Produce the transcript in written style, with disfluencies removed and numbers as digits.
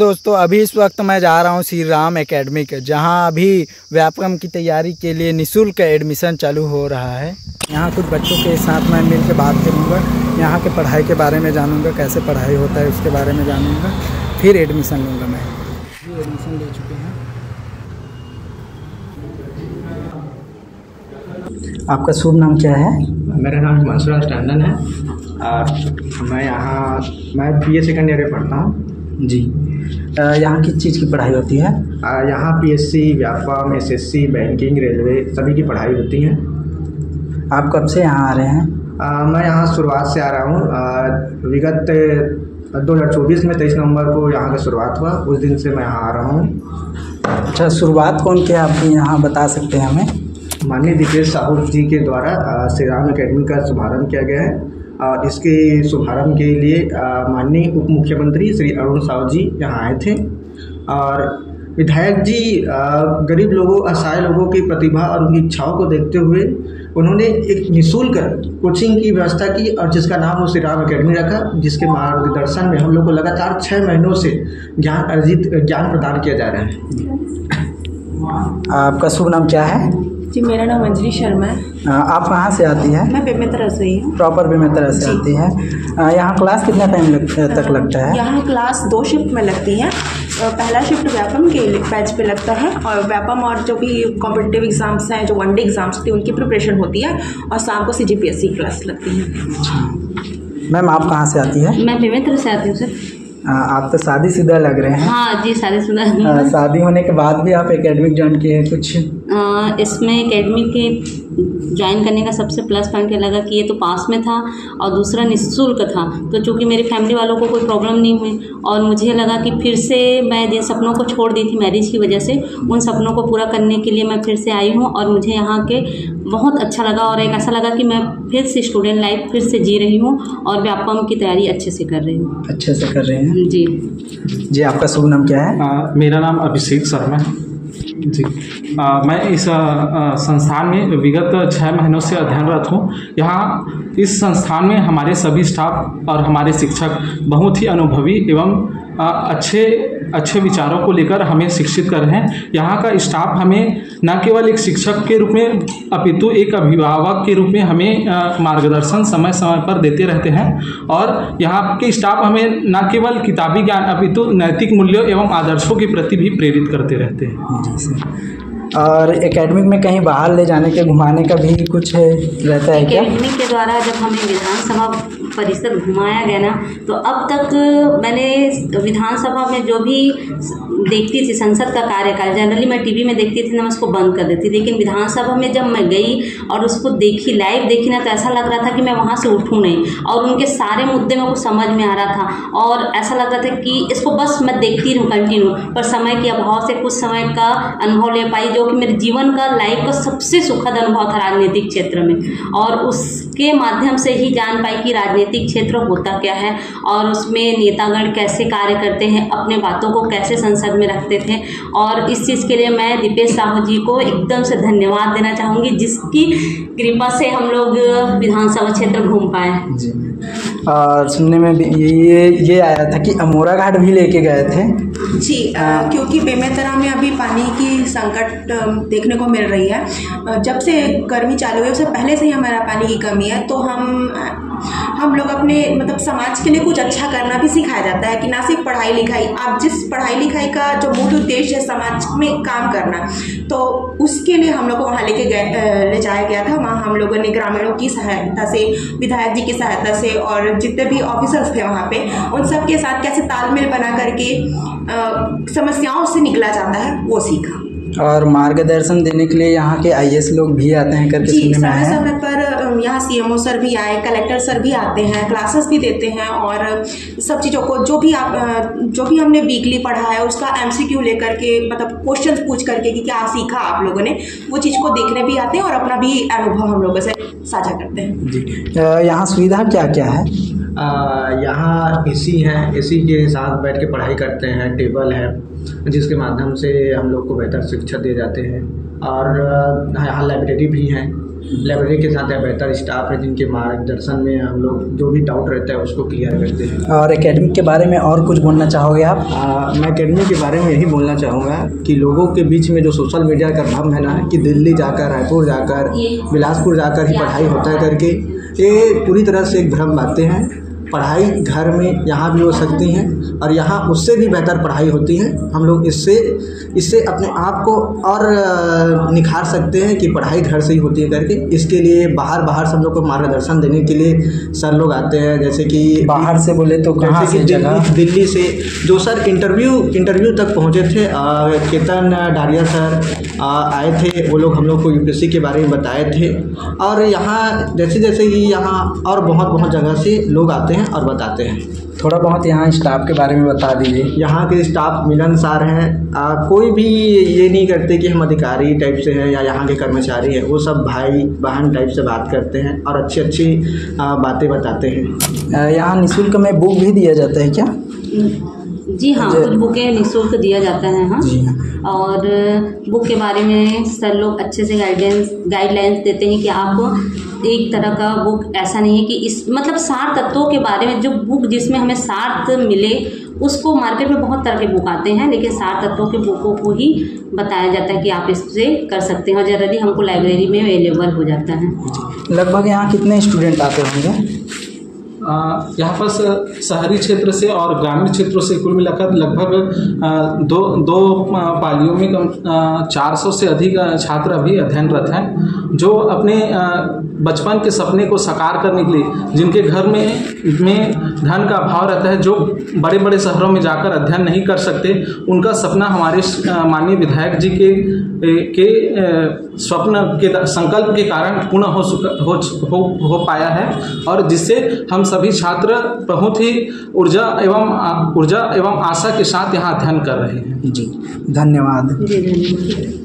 दोस्तों अभी इस वक्त मैं जा रहा हूं श्री राम एकेडमी के, जहां अभी व्यापम की तैयारी के लिए निःशुल्क एडमिशन चालू हो रहा है। यहां कुछ बच्चों के साथ मैं मिल के बात करूंगा, यहां के पढ़ाई के बारे में जानूंगा, कैसे पढ़ाई होता है उसके बारे में जानूंगा, फिर एडमिशन लूँगा। मैं एडमिशन ले चुके हैं। आपका शुभ नाम क्या है? मेरा नाम हिमांशु टंडन है और मैं BA सेकंड ईयर में पढ़ता हूँ जी। यहाँ किस चीज़ की पढ़ाई होती है? यहाँ PSC, Vyapam, SSC, banking, railway सभी की पढ़ाई होती है। आप कब से यहाँ आ रहे हैं? मैं यहाँ शुरुआत से आ रहा हूँ। विगत 2024 में 23 नवंबर को यहाँ का शुरुआत हुआ, उस दिन से मैं यहाँ आ रहा हूँ। अच्छा, शुरुआत कौन किया आपकी यहाँ बता सकते हैं हमें? माननीय दीपेश साहू जी के द्वारा श्री राम एकेडमी का शुभारंभ किया गया है। इसके शुभारंभ के लिए माननीय उप मुख्यमंत्री श्री अरुण साहू जी यहाँ आए थे और विधायक जी गरीब लोगों, असहाय लोगों की प्रतिभा और उनकी इच्छाओं को देखते हुए उन्होंने एक निःशुल्क कोचिंग की व्यवस्था की और जिसका नाम वो श्री राम एकेडमी रखा, जिसके मार्गदर्शन में हम लोग को लगातार 6 महीनों से ज्ञान प्रदान किया जा रहा है। आपका शुभ नाम क्या है? जी, मेरा नाम अंजलि शर्मा है। आप कहाँ से आती है? मैं बेमेतरा से ही हूँ। प्रॉपर बेमेतरा से आती है। यहाँ क्लास कितना टाइम तक लगता है? यहाँ क्लास 2 शिफ्ट में लगती है। पहला शिफ्ट व्यापम के बैच पे लगता है और व्यापम और जो भी कॉम्पिटिटिव एग्जाम्स हैं, जो वनडे एग्जाम्स थी, उनकी प्रिपरेशन होती है और शाम को CGPSC क्लास लगती है। मैम आप कहाँ से आती है? मैं बेमेतरा से आती हूँ सर। आप तो शादीशुदा लग रहे हैं। हाँ जी, शादीशुदा। शादी होने के बाद भी आप एकेडमिक ज्वाइन किए हैं कुछ? इसमें एकेडमी के ज्वाइन करने का सबसे प्लस पॉइंट ये लगा कि ये तो पास में था और दूसरा निःशुल्क था। तो चूँकि मेरी फैमिली वालों को कोई प्रॉब्लम नहीं हुई और मुझे लगा कि फिर से मैं जिन सपनों को छोड़ दी थी मैरिज की वजह से, उन सपनों को पूरा करने के लिए मैं फिर से आई हूँ और मुझे यहाँ के बहुत अच्छा लगा और एक ऐसा लगा कि मैं फिर से स्टूडेंट लाइफ फिर से जी रही हूँ और व्यापम की तैयारी अच्छे से कर रही हूँ। अच्छे से कर रहे हैं जी। आपका शुभ नाम क्या है? मेरा नाम अभिषेक शर्मा है जी। मैं इस संस्थान में विगत 6 महीनों से अध्ययनरत हूँ। यहाँ इस संस्थान में हमारे सभी स्टाफ और हमारे शिक्षक बहुत ही अनुभवी एवं अच्छे विचारों को लेकर हमें शिक्षित कर रहे हैं। यहाँ का स्टाफ हमें न केवल एक शिक्षक के रूप में अपितु एक अभिभावक के रूप में हमें मार्गदर्शन समय समय पर देते रहते हैं और यहाँ के स्टाफ हमें न केवल किताबी ज्ञान अपितु नैतिक मूल्यों एवं आदर्शों के प्रति भी प्रेरित करते रहते हैं। और एकेडमिक में कहीं बाहर ले जाने के, घुमाने का भी कुछ रहता है क्या? एकेडमिक के द्वारा जब हमें विधानसभा परिसर घुमाया गया ना, तो अब तक मैंने विधानसभा में जो भी देखती थी संसद का कार्यकाल, जनरली मैं टीवी में देखती थी ना, मैं उसको बंद कर देती, लेकिन विधानसभा में जब मैं गई और उसको देखी, लाइव देखी ना, तो ऐसा लग रहा था कि मैं वहाँ से उठूँ नहीं और उनके सारे मुद्दे मेरे को समझ में आ रहा था और ऐसा लग रहा था कि इसको बस मैं देखती रहूँ कंटिन्यू। पर समय के अभाव से कुछ समय का अनुभव ले पाई, जो कि मेरे जीवन का, लाइफ का सबसे सुखद अनुभव था राजनीतिक क्षेत्र में, और उसके माध्यम से ही जान पाई कि राजनीतिक क्षेत्र होता क्या है और उसमें नेतागण कैसे कार्य करते हैं, अपने बातों को कैसे संसद में रखते थे। और इस चीज़ के लिए मैं दीपेश साहू जी को एकदम से धन्यवाद देना चाहूँगी, जिसकी कृपा से हम लोग विधानसभा क्षेत्र घूम पाए जी। और सुनने में भी ये आया था कि अमोरा घाट भी लेके गए थे जी। क्योंकि बेमेतरा में अभी पानी की संकट देखने को मिल रही है। जब से गर्मी चालू हुई उससे पहले से ही हमारा पानी की कमी है, तो हम लोग अपने मतलब समाज के लिए कुछ अच्छा करना भी सिखाया जाता है कि ना सिर्फ पढ़ाई लिखाई, आप जिस पढ़ाई लिखाई का जो मूल उद्देश्य है समाज में काम करना, तो उसके लिए हम लोग को वहाँ ले जाया गया था। वहाँ हम लोगों ने ग्रामीणों की सहायता से, विधायक जी की सहायता से और जितने भी ऑफिसर्स थे वहाँ पे, उन सब के साथ कैसे तालमेल बना करके समस्याओं से निकला जाता है वो सीखा। और मार्गदर्शन देने के लिए यहाँ के IAS लोग भी आते हैं करके सुनने में आया है। समय पर यहाँ CMO सर भी आए, कलेक्टर सर भी आते हैं, क्लासेस भी देते हैं और सब चीज़ों को जो भी हमने वीकली पढ़ा है उसका MCQ लेकर के, मतलब क्वेश्चंस पूछ करके कि क्या सीखा आप लोगों ने, वो चीज़ को देखने भी आते हैं और अपना भी अनुभव हम लोगों से साझा करते हैं जी। यहाँ सुविधा क्या क्या है? यहाँ AC है, AC के साथ बैठ के पढ़ाई करते हैं, टेबल है जिसके माध्यम से हम लोग को बेहतर शिक्षा दिए जाते हैं और यहाँ लाइब्रेरी भी है लाइब्रेरी के साथ बेहतर स्टाफ है जिनके मार्गदर्शन में हम लोग जो भी डाउट रहता है उसको क्लियर करते हैं। और एकेडमी के बारे में और कुछ बोलना चाहोगे आप? मैं एकेडमी के बारे में यही बोलना चाहूँगा कि लोगों के बीच में जो सोशल मीडिया का भ्रम है ना कि दिल्ली जाकर, रायपुर जाकर, बिलासपुर जाकर ही पढ़ाई होता है करके, ये पूरी तरह से एक भ्रम बातें हैं। पढ़ाई घर में यहाँ भी हो सकती हैं और यहाँ उससे भी बेहतर पढ़ाई होती है। हम लोग इससे अपने आप को और निखार सकते हैं कि पढ़ाई घर से ही होती है करके। इसके लिए बाहर से हम लोग को मार्गदर्शन देने के लिए सर लोग आते हैं, जैसे कि बाहर से बोले तो कहाँ से? दिल्ली से जो सर इंटरव्यू तक पहुँचे थे, केतन डारिया सर आए थे, वो लोग हम लोग को यूपीएससी के बारे में बताए थे। और यहाँ जैसे ही यहाँ और बहुत जगह से लोग आते हैं और बताते हैं। थोड़ा बहुत यहाँ स्टाफ के बारे में बता दीजिए। यहाँ के स्टाफ मिलनसार हैं, कोई भी ये नहीं करते कि हम अधिकारी टाइप से हैं या यहाँ के कर्मचारी हैं। वो सब भाई बहन टाइप से बात करते हैं और अच्छी बातें बताते हैं। यहाँ निःशुल्क में बुक भी दिया जाता है क्या? जी हाँ, कुछ बुकें निःशुल्क दिया जाता है। हाँ जी हाँ। और बुक के बारे में सर लोग अच्छे से गाइडलाइंस देते हैं कि आप एक तरह का बुक ऐसा नहीं है कि इस मतलब सार तत्वों के बारे में, जो बुक जिसमें हमें सार मिले उसको मार्केट में बहुत तरह के बुक आते हैं, लेकिन सार तत्वों के बुकों को ही बताया जाता है कि आप इससे कर सकते हैं और जनरली हमको लाइब्रेरी में अवेलेबल हो जाता है। लगभग यहाँ कितने स्टूडेंट आते होंगे? यहाँ पर शहरी क्षेत्र से और ग्रामीण क्षेत्रों से कुल मिलाकर लगभग दो पालियों में 400 से अधिक छात्र अभी अध्ययनरत हैं, जो अपने बचपन के सपने को साकार करने के लिए, जिनके घर में धन का अभाव रहता है, जो बड़े बड़े शहरों में जाकर अध्ययन नहीं कर सकते, उनका सपना हमारे माननीय विधायक जी के स्वप्न के संकल्प के कारण पूर्ण हो पाया है और जिससे हम सभी छात्र बहुत ही ऊर्जा एवं आशा के साथ यहाँ अध्ययन कर रहे हैं। जी धन्यवाद। जी धन्यवाद।